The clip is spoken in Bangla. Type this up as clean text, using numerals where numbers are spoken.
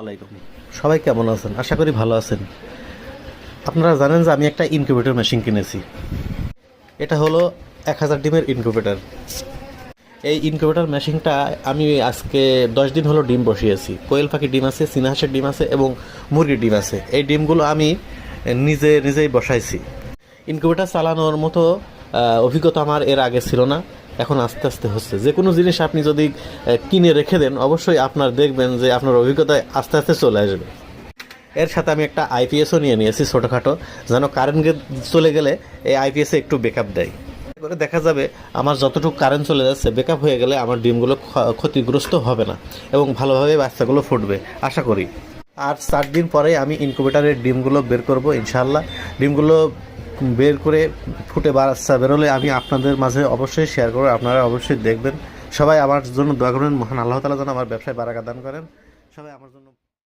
আলাইকুম। সবাই কেমন আছেন? আশা করি ভালো আছেন। আপনারা জানেন যে আমি একটা ইনকিউবেটর মেশিন কিনেছি। এটা হলো 1000 ডিমের ইনকিউবেটর। এই ইনকিউবেটর মেশিনটা আমি আজকে 10 দিন হলো ডিম বসিয়েছি। কোয়েল পাখির ডিম আছে, চীনা হাঁসের ডিম আছে এবং মুরগির ডিম আছে। এই ডিমগুলো আমি নিজেই বসাইছি। ইনকিউবেটর চালানোর মতো অভিজ্ঞতা আমার এর আগে ছিল না। এখন আস্তে আস্তে হচ্ছে। যে কোনো জিনিস আপনি যদি কিনে রেখে দেন, অবশ্যই আপনার দেখবেন যে আপনার অভিজ্ঞতায় আস্তে আস্তে চলে আসবে। এর সাথে আমি একটা আইপিএসও নিয়ে নিয়েছি ছোটোখাটো, যেন কারেন্ট চলে গেলে এই আইপিএসে একটু ব্যাকআপ দেয়। করে দেখা যাবে আমার যতটুকু কারেন্ট চলে যাচ্ছে, ব্যাকআপ হয়ে গেলে আমার ডিমগুলো ক্ষতিগ্রস্ত হবে না এবং ভালোভাবে বাচ্চাগুলো ফুটবে আশা করি। আর 4 দিন পরে আমি ইনকিউবেটারের ডিমগুলো বের করব ইনশাআল্লাহ। ডিমগুলো বের করে ফুটে বাচ্চা বেরোলে আমি আপনাদের মাঝে অবশ্যই শেয়ার করব, আপনারা অবশ্যই দেখবেন। সবাই আমার জন্য দোয়া করবেন, মহান আল্লাহ তাআলা যেন আমার ব্যবসায় বারাকা দান করেন। সবাই আমার জন্য